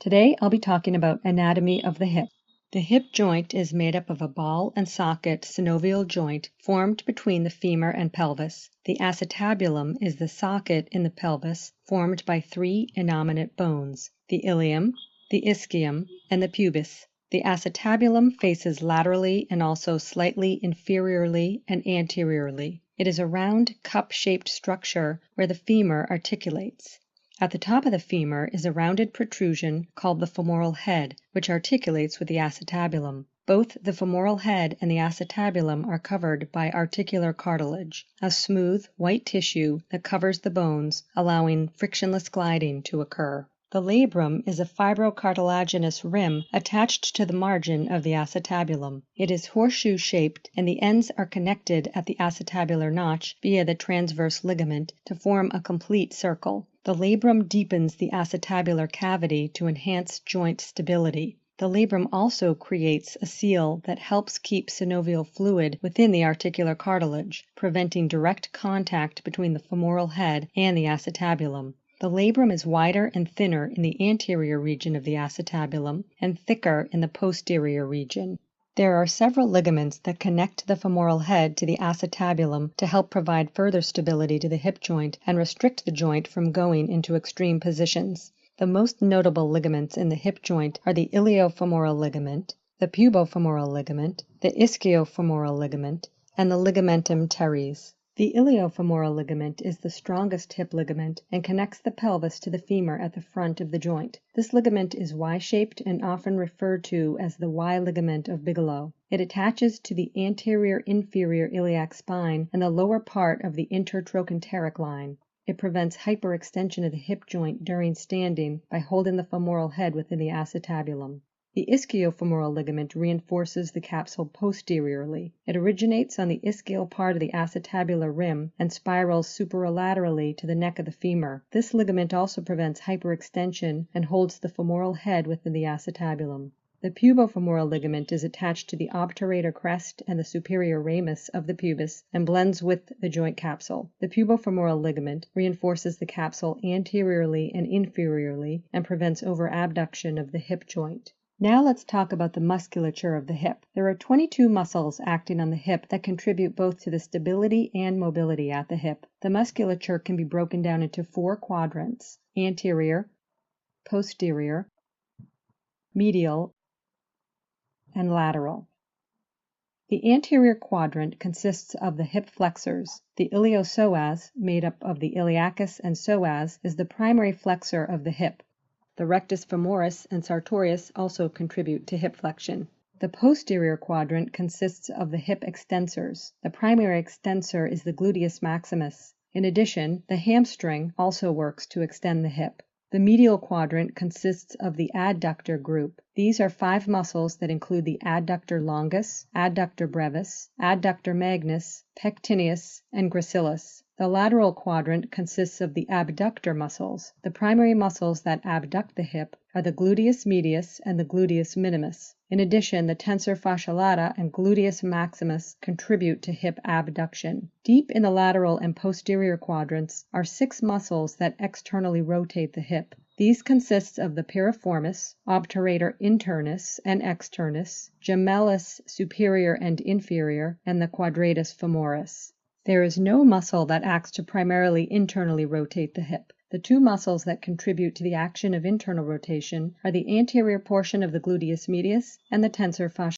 Today I'll be talking about anatomy of the hip. The hip joint is made up of a ball and socket synovial joint formed between the femur and pelvis. The acetabulum is the socket in the pelvis formed by three innominate bones, the ilium, the ischium, and the pubis. The acetabulum faces laterally and also slightly inferiorly and anteriorly. It is a round, cup-shaped structure where the femur articulates. At the top of the femur is a rounded protrusion called the femoral head, which articulates with the acetabulum. Both the femoral head and the acetabulum are covered by articular cartilage, a smooth, white tissue that covers the bones, allowing frictionless gliding to occur. The labrum is a fibrocartilaginous rim attached to the margin of the acetabulum. It is horseshoe-shaped, and the ends are connected at the acetabular notch via the transverse ligament to form a complete circle. The labrum deepens the acetabular cavity to enhance joint stability. The labrum also creates a seal that helps keep synovial fluid within the articular cartilage, preventing direct contact between the femoral head and the acetabulum. The labrum is wider and thinner in the anterior region of the acetabulum and thicker in the posterior region. There are several ligaments that connect the femoral head to the acetabulum to help provide further stability to the hip joint and restrict the joint from going into extreme positions. The most notable ligaments in the hip joint are the iliofemoral ligament, the pubofemoral ligament, the ischiofemoral ligament, and the ligamentum teres. The iliofemoral ligament is the strongest hip ligament and connects the pelvis to the femur at the front of the joint. This ligament is Y-shaped and often referred to as the Y ligament of Bigelow. It attaches to the anterior-inferior iliac spine and the lower part of the intertrochanteric line. It prevents hyperextension of the hip joint during standing by holding the femoral head within the acetabulum. The ischiofemoral ligament reinforces the capsule posteriorly. It originates on the ischial part of the acetabular rim and spirals superolaterally to the neck of the femur. This ligament also prevents hyperextension and holds the femoral head within the acetabulum. The pubofemoral ligament is attached to the obturator crest and the superior ramus of the pubis and blends with the joint capsule. The pubofemoral ligament reinforces the capsule anteriorly and inferiorly and prevents overabduction of the hip joint. Now let's talk about the musculature of the hip. There are 22 muscles acting on the hip that contribute both to the stability and mobility at the hip. The musculature can be broken down into 4 quadrants: anterior, posterior, medial, and lateral. The anterior quadrant consists of the hip flexors. The iliopsoas, made up of the iliacus and psoas, is the primary flexor of the hip. The rectus femoris and sartorius also contribute to hip flexion. The posterior quadrant consists of the hip extensors. The primary extensor is the gluteus maximus. In addition, the hamstring also works to extend the hip. The medial quadrant consists of the adductor group. These are 5 muscles that include the adductor longus, adductor brevis, adductor magnus, pectineus, and gracilis. The lateral quadrant consists of the abductor muscles. The primary muscles that abduct the hip are the gluteus medius and the gluteus minimus. In addition, the tensor fasciae lata and gluteus maximus contribute to hip abduction. Deep in the lateral and posterior quadrants are 6 muscles that externally rotate the hip. These consist of the piriformis, obturator internus and externus, gemellus superior and inferior, and the quadratus femoris. There is no muscle that acts to primarily internally rotate the hip. The 2 muscles that contribute to the action of internal rotation are the anterior portion of the gluteus medius and the tensor fasciae